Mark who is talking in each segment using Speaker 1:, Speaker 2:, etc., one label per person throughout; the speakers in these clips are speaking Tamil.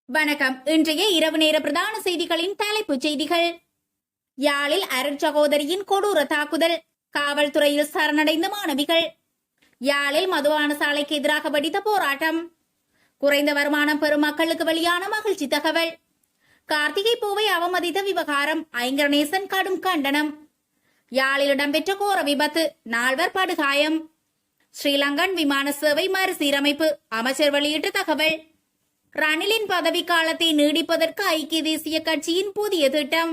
Speaker 1: வணக்கம். இன்றைய இரவு நேர பிரதான செய்திகளின் தலைப்புச் செய்திகள். யாழில் அருட்சகோதரியின் கொடூர தாக்குதல், காவல்துறையில் சரணடைந்த மாணவிகள். யாழில் மதுபான சாலைக்கு எதிராக வெடித்த போராட்டம். குறைந்த வருமானம் பெறும் மக்களுக்கு வெளியான மகிழ்ச்சி தகவல். கார்த்திகை பூவை அவமதித்த விவகாரம், ஐங்கரநேசன் கடும் கண்டனம். யாழில் இடம்பெற்ற கோர விபத்து, 4 படுகாயம். ஸ்ரீலங்கன் விமான சேவை மறுசீரமைப்பு, அமைச்சர் வெளியிட்ட தகவல். ரணிலின் பதவிக்காலத்தை நீடிப்பதற்கு ஐக்கிய தேசிய கட்சியின் புதிய திட்டம்.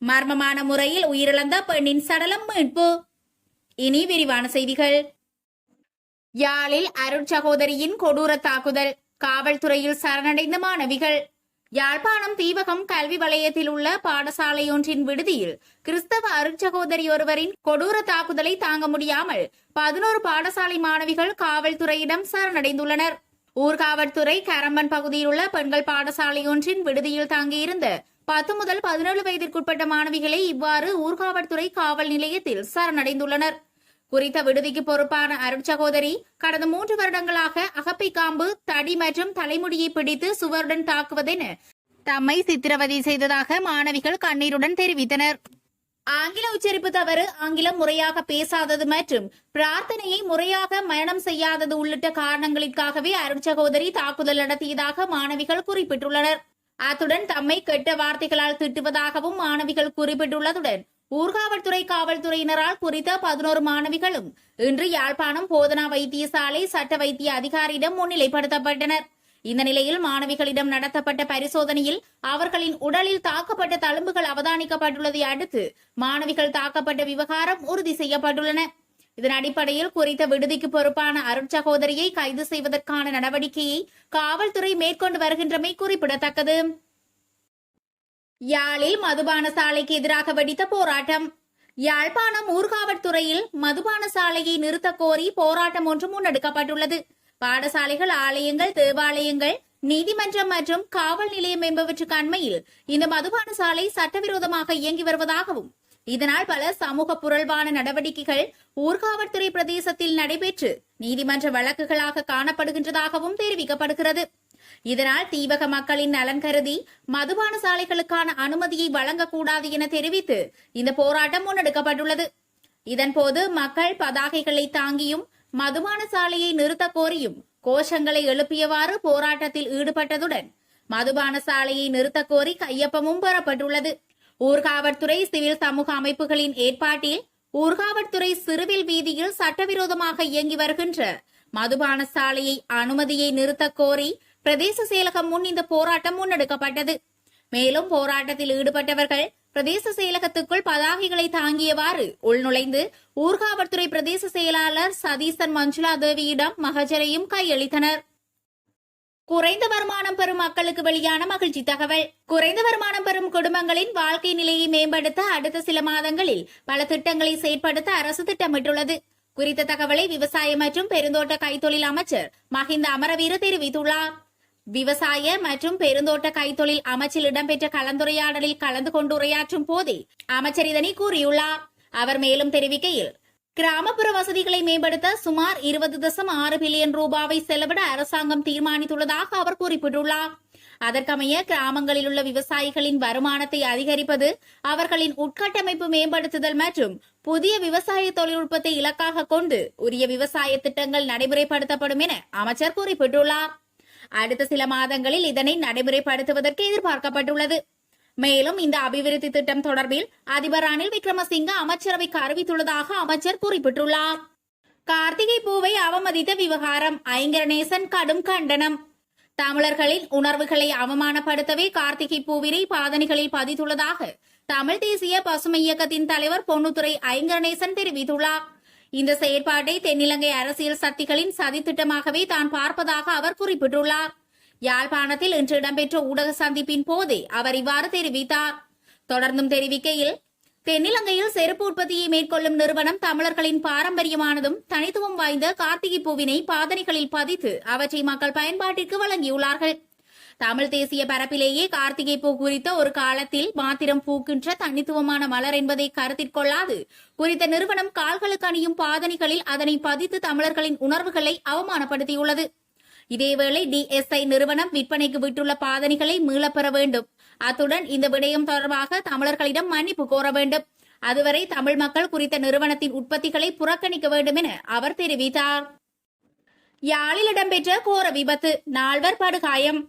Speaker 1: மர்மமான முறையில் உயிரிழந்த பெண்ணின் சடலம் மீட்பு. இனி விரிவான செய்திகள். யாழில் அருட்சகோதரியின் கொடூர தாக்குதல், காவல்துறையில் சரணடைந்த மாணவிகள். யாழ்ப்பாணம் தீவகம் கல்வி வலயத்தில் உள்ள பாடசாலையொன்றின் விடுதியில் கிறிஸ்தவ அருட்சகோதரி ஒருவரின் கொடூர தாக்குதலை தாங்க முடியாமல் 11 பாடசாலை மாணவிகள் காவல்துறையிடம் சரணடைந்துள்ளனர். ஊர்காவல்துறை கரம்பன் பகுதியில் உள்ள பெண்கள் பாடசாலை ஒன்றின் விடுதியில் தங்கியிருந்த 10 முதல் 17 வயதிற்குட்பட்ட மாணவிகளை இவ்வாறு ஊர்காவல்துறை காவல் நிலையத்தில் சரணடைந்துள்ளனர். குறித்த விடுதிக்கு பொறுப்பான அருட்சகோதரி கடந்த 3 வருடங்களாக அகப்பை காம்பு, தடி மற்றும் தலைமுடியை பிடித்து சுவருடன் தாக்குவதென தம்மை சித்திரவதை செய்ததாக மாணவிகள் கண்ணீருடன் தெரிவித்தனர். ஆங்கில உச்சரிப்பு தவறு, ஆங்கிலம் முறையாக பேசாதது மற்றும் பிரார்த்தனையை முறையாக மரணம் செய்யாதது உள்ளிட்ட காரணங்களுக்காகவே அருட்சகோதரி தாக்குதல் நடத்தியதாக மாணவிகள் குறிப்பிட்டுள்ளனர். அத்துடன் தம்மை கெட்ட வார்த்தைகளால் திட்டுவதாகவும் மாணவிகள் குறிப்பிட்டுள்ளதுடன் ஊர்காவல்துறை காவல்துறையினரால் குறித்த 11 மாணவிகளும் இன்று யாழ்ப்பாணம் போதனா வைத்தியசாலை சட்ட வைத்திய அதிகாரியிடம் முன்னிலைப்படுத்தப்பட்டனர். இந்த நிலையில் மாணவிகளிடம் நடத்தப்பட்ட பரிசோதனையில் அவர்களின் உடலில் தாக்கப்பட்ட தழும்புகள் அவதானிக்கப்பட்டுள்ளதை அடுத்து மாணவிகள் தாக்கப்பட்ட விவகாரம் உறுதி செய்யப்பட்டுள்ளன. இதன் அடிப்படையில் குறித்த விடுதிக்கு பொறுப்பான அருட்சகோதரியை கைது செய்வதற்கான நடவடிக்கையை காவல்துறை மேற்கொண்டு வருகின்றமை குறிப்பிடத்தக்கது. யாழில் மதுபான சாலைக்கு எதிராக வெடித்த போராட்டம். யாழ்ப்பாணம் ஊர்காவல்துறையில் மதுபான சாலையை நிறுத்த கோரி போராட்டம் ஒன்று முன்னெடுக்கப்பட்டுள்ளது. பாடசாலைகள், ஆலயங்கள், தேவாலயங்கள், நீதிமன்றம் மற்றும் காவல் நிலையம் என்பவற்றுக்கு அண்மையில் இந்த மதுபான சாலை சட்டவிரோதமாக இயங்கி வருவதாகவும் இதனால் பல சமூக புரள்வான நடவடிக்கைகள் ஊர்காவல்துறை பிரதேசத்தில் நடைபெற்று நீதிமன்ற வழக்குகளாக காணப்படுகின்றதாகவும் தெரிவிக்கப்படுகிறது. இதனால் தீவக மக்களின் நலன் கருதி மதுபான சாலைகளுக்கான அனுமதியை வழங்கக்கூடாது என தெரிவித்து இந்த போராட்டம் முன்னெடுக்கப்பட்டுள்ளது. இதன்போது மக்கள் பதாகைகளை தாங்கியும் மதுபான சாலையை நிறுத்த கோரியும் கோஷங்களை எழுப்பியவாறு போராட்டத்தில் ஈடுபட்டதுடன் மதுபான சாலையை நிறுத்த கோரி கையொப்பமும் பெறப்பட்டுள்ளது. ஊர்காவல்துறை சிவில் சமூக அமைப்புகளின் ஏற்பாட்டில் ஊர்காவல்துறை சிறுவில் வீதியில் சட்டவிரோதமாக இயங்கி வருகின்ற மதுபான சாலையை அனுமதியை நிறுத்த கோரி பிரதேச செயலகம் முன் இந்த போராட்டம் முன்னெடுக்கப்பட்டது. மேலும் போராட்டத்தில் ஈடுபட்டவர்கள் பிரதேச செயலகத்துக்குள் பதாகைகளை தாங்கியவாறு உள்நுழைந்து ஊர்காவல்துறை பிரதேச செயலாளர் சதீசன் மஞ்சுளா தேவியிடம் மகஜரையும் கையளித்தனர். குறைந்த வருமானம் பெறும் மக்களுக்கு வெளியான மகிழ்ச்சி தகவல். குறைந்த வருமானம் பெறும் குடும்பங்களின் வாழ்க்கை நிலையை மேம்படுத்த அடுத்த சில மாதங்களில் பல திட்டங்களை செயற்படுத்த அரசு திட்டமிட்டுள்ளது. குறித்த தகவலை விவசாய மற்றும் பெருந்தோட்ட கைத்தொழில் அமைச்சர் மஹிந்த அமரவீர தெரிவித்துள்ளார். விவசாய மற்றும் பெருந்தோட்ட கைத்தொழில் அமைச்சில் இடம்பெற்ற கலந்துரையாடலில் கலந்து கொண்டு உரையாற்றும் போதே அமைச்சர் இதனை கூறியுள்ளார். அவர் மேலும் தெரிவிக்கையில், கிராமப்புற வசதிகளை மேம்படுத்த சுமார் 20.6 பில்லியன் ரூபாவை செலவிட அரசாங்கம் தீர்மானித்துள்ளதாக அவர் குறிப்பிட்டுள்ளார். அதற்கமைய கிராமங்களில் உள்ள விவசாயிகளின் வருமானத்தை அதிகரிப்பது, அவர்களின் உட்கட்டமைப்பு மேம்படுத்துதல் மற்றும் புதிய விவசாய தொழில்நுட்பத்தை இலக்காக கொண்டு உரிய விவசாய திட்டங்கள் நடைமுறைப்படுத்தப்படும் என அமைச்சர் குறிப்பிட்டுள்ளார். அடுத்த சில மாதங்களில் இதனை நடைமுறைப்படுத்துவதற்கு எதிர்பார்க்கப்பட்டுள்ளது. மேலும் இந்த அபிவிருத்தி திட்டம் தொடர்பில் அதிபர் ரணில் விக்ரமசிங்க அமைச்சரவைக்கு அறிவித்துள்ளதாக அமைச்சர் குறிப்பிட்டுள்ளார். கார்த்திகை பூவை அவமதித்த விவகாரம், ஐங்கரநேசன் கடும் கண்டனம். தமிழர்களின் உணர்வுகளை அவமானப்படுத்தவே கார்த்திகை பூவினை பாதணிகளில் பதித்துள்ளதாக தமிழ் தேசிய பசுமை இயக்கத்தின் தலைவர் பொன்னுத்துரை ஐங்கரநேசன் தெரிவித்துள்ளார். இந்த செயற்பாட்டை தென்னிலங்கை அரசியல் சக்திகளின் சதித்திட்டமாகவே தான் பார்ப்பதாக அவர் குறிப்பிட்டுள்ளார். யாழ்ப்பாணத்தில் இன்று இடம்பெற்ற ஊடக சந்திப்பின் போதே அவர் இவ்வாறு தெரிவித்தார். தொடர்ந்தும் தெரிவிக்கையில், தென்னிலங்கையில் செருப்பு உற்பத்தியை மேற்கொள்ளும் நிறுவனம் தமிழர்களின் பாரம்பரியமானதும் தனித்துவம் வாய்ந்த கார்த்திகை பூவினை பாதணிகளில் பதித்து அவற்றை மக்கள் பயன்பாட்டிற்கு வழங்கியுள்ளார்கள். தமிழ் தேசிய பரப்பிலேயே கார்த்திகை பூ குறித்த ஒரு காலத்தில் மாத்திரம் பூக்கின்ற தனித்துவமான மலர் என்பதை கருத்தில் கொள்ளாது குறித்த நிறுவனம் கால்களுக்கு அணியும் பாதணிகளில் அதனை பதித்து தமிழர்களின் உணர்வுகளை அவமானப்படுத்தியுள்ளது. இதேவேளை DSI நிறுவனம் விற்பனைக்கு விட்டுள்ள பாதணிகளை மீளப்பெற வேண்டும். அத்துடன் இந்த விடயம் தொடர்பாக தமிழர்களிடம் மன்னிப்பு கோர வேண்டும். அதுவரை தமிழ் மக்கள் குறித்த நிறுவனத்தின் உற்பத்திகளை புறக்கணிக்க வேண்டும் என அவர் தெரிவித்தார். யாழில் இடம்பெற்ற கோர விபத்து, 4 படுகாயம்.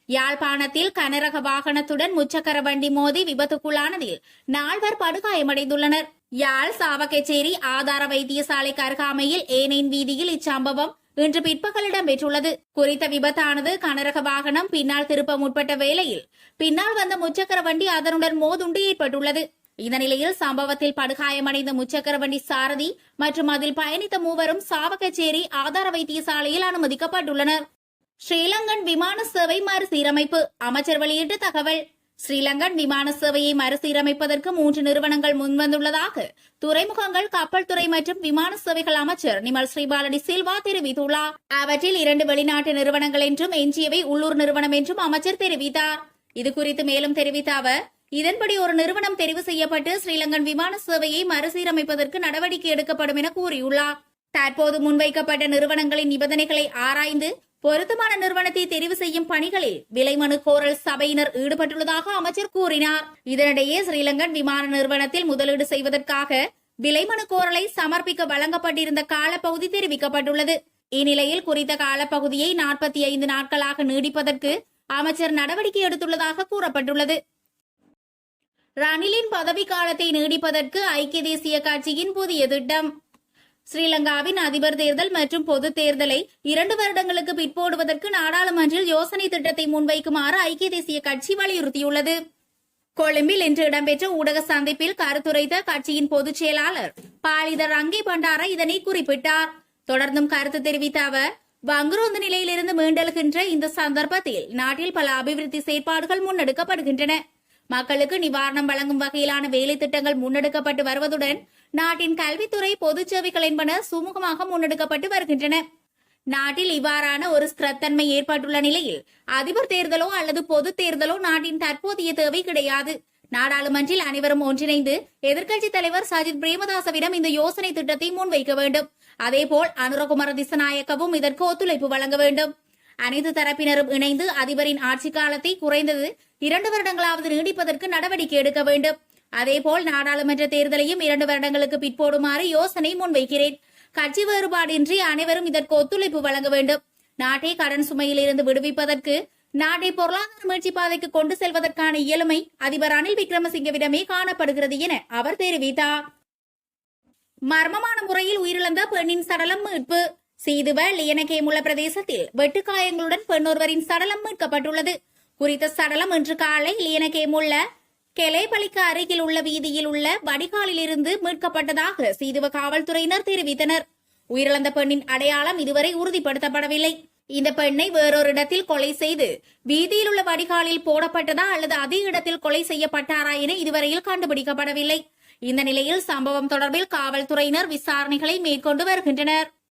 Speaker 1: யாழ்ப்பாணத்தில் கனரக வாகனத்துடன் முச்சக்கர வண்டி மோதி விபத்துக்குள்ளானதில் 4 படுகாயமடைந்துள்ளனர். யாழ் சாவகச்சேரி ஆதார வைத்தியசாலைக்கு அருகாமையில் ஏனைன் வீதியில் இச்சம்பவம் இன்று பிற்பகல் இடம்பெற்றுள்ளது. குறித்த விபத்தானது கனரக வாகனம் பின்னால் திருப்ப முற்பட்ட வேளையில் பின்னால் வந்த முச்சக்கர வண்டி அதனுடன் மோதுண்டு ஏற்பட்டுள்ளது. இந்த நிலையில் சம்பவத்தில் படுகாயமடைந்த முச்சக்கர வண்டி சாரதி மற்றும் அதில் பயணித்த மூவரும் சாவகச்சேரி ஆதார வைத்தியசாலையில் அனுமதிக்கப்பட்டுள்ளனர். ஸ்ரீலங்கன் விமான சேவை மறுசீரமைப்பு, அமைச்சர் வெளியிட்ட தகவல். ஸ்ரீலங்கன் விமான சேவையை மறுசீரமைப்பதற்கு 3 நிறுவனங்கள் முன்வந்துள்ளதாக துறைமுகங்கள், கப்பல் துறை மற்றும் விமான சேவைகள் அமைச்சர் நிமல் ஸ்ரீபாலடி சில்வா தெரிவித்துள்ளார். அவற்றில் 2 வெளிநாட்டு நிறுவனங்கள் என்றும் எஞ்சியவை உள்ளூர் நிறுவனம் என்றும் அமைச்சர் தெரிவித்தார். இதுகுறித்து மேலும் தெரிவித்த அவர், இதன்படி ஒரு நிறுவனம் தெரிவு செய்யப்பட்டு ஸ்ரீலங்கன் விமான சேவையை மறுசீரமைப்பதற்கு நடவடிக்கை எடுக்கப்படும் என கூறியுள்ளார். தற்போது முன்வைக்கப்பட்ட நிறுவனங்களின் நிபந்தனைகளை ஆராய்ந்து பொருத்தமான நிறுவனத்தை தெரிவு செய்யும் பணிகளில் விலைமனு கோரல் சபையினர் ஈடுபட்டுள்ளதாக அமைச்சர் கூறினார். இதனிடையே ஸ்ரீலங்கன் விமான நிறுவனத்தில் முதலீடு செய்வதற்காக விலைமனு கோரலை சமர்ப்பிக்க வழங்கப்பட்டிருந்த காலப்பகுதி தெரிவிக்கப்பட்டுள்ளது. இந்நிலையில் குறித்த காலப்பகுதியை 45 நாட்களாக நீடிப்பதற்கு அமைச்சர் நடவடிக்கை எடுத்துள்ளதாக கூறப்பட்டுள்ளது. ரணிலின் பதவிக்காலத்தை நீடிப்பதற்கு ஐக்கிய தேசிய கட்சியின் புதிய திட்டம். ஸ்ரீலங்காவின் அதிபர் தேர்தல் மற்றும் பொது தேர்தலை 2 வருடங்களுக்கு பிற்போடுவதற்கு நாடாளுமன்றில் யோசனை திட்டத்தை முன்வைக்குமாறு ஐக்கிய தேசிய கட்சி வலியுறுத்தியுள்ளது. கொழும்பில் இன்று இடம்பெற்ற ஊடக சந்திப்பில் கருத்துரைத்த கட்சியின் பொதுச் செயலாளர் பாலித ரங்கே பண்டார இதனை குறிப்பிட்டார். தொடர்ந்தும் கருத்து தெரிவித்த அவர், வங்குரோந்து நிலையிலிருந்து மீண்டெழுகின்ற இந்த சந்தர்ப்பத்தில் நாட்டில் பல அபிவிருத்தி செயற்பாடுகள் முன்னெடுக்கப்படுகின்றன. மக்களுக்கு நிவாரணம் வழங்கும் வகையிலான வேலை திட்டங்கள் முன்னெடுக்கப்பட்டு வருவதுடன் நாட்டின் கல்வித்துறை, பொதுச் சேவைகள் என்பன சுமூகமாக முன்னெடுக்கப்பட்டு வருகின்றன. நாட்டில் இவ்வாறான ஒரு ஸ்திரத்தன்மை ஏற்பட்டுள்ள நிலையில் அதிபர் தேர்தலோ அல்லது பொது தேர்தலோ நாட்டின் தற்போதைய தேவை கிடையாது. நாடாளுமன்றில் அனைவரும் ஒன்றிணைந்து எதிர்க்கட்சித் தலைவர் சஜித் பிரேமதாசவிடம் இந்த யோசனை திட்டத்தை முன்வைக்க வேண்டும். அதேபோல் அனுரகுமார திசநாயக்கவும் இதற்கு ஒத்துழைப்பு வழங்க வேண்டும். அனைத்து தரப்பினரும் இணைந்து அதிபரின் ஆட்சி காலத்தை குறைந்தது 2 வருடங்களாவது நீடிப்பதற்கு நடவடிக்கை எடுக்க வேண்டும். அதேபோல் நாடாளுமன்ற தேர்தலையும் 2 வருடங்களுக்கு பிற்போடுமாறு யோசனை முன்வைக்கிறேன். கட்சி வேறுபாடின்றி அனைவரும் இதற்கு ஒத்துழைப்பு வழங்க வேண்டும். நாட்டை கடன் சுமையிலிருந்து விடுவிப்பதற்கு, நாட்டை பொருளாதார மீட்சி பாதைக்கு கொண்டு செல்வதற்கான இயலுமை அதிபர் ரணில் விக்ரமசிங்கவிடமே காணப்படுகிறது என அவர் தெரிவித்தார். மர்மமான முறையில் உயிரிழந்த பெண்ணின் சடலம் மீட்பு. சீதுவ லியனகேமுள்ள பிரதேசத்தில் வெட்டுக்காயங்களுடன் பெண்ணொருவரின் சடலம் மீட்கப்பட்டுள்ளது. குறித்த சடலம் இன்று காலை லியனகேமுள்ள கெலேபலிக்கு அருகில் உள்ள வீதியில் உள்ள வடிகாலிலிருந்து மீட்கப்பட்டதாக சீதுவ காவல்துறையினர் தெரிவித்தனர். உயிரிழந்த பெண்ணின் அடையாளம் இதுவரை உறுதிப்படுத்தப்படவில்லை. இந்த பெண்ணை வேறொரு இடத்தில் கொலை செய்து வீதியில் உள்ள வடிகாலில் போடப்பட்டதா அல்லது அதே இடத்தில் கொலை செய்யப்பட்டாரா என இதுவரையில் கண்டுபிடிக்கப்படவில்லை. இந்த நிலையில் சம்பவம் தொடர்பில் காவல்துறையினர் விசாரணைகளை மேற்கொண்டு வருகின்றனர்.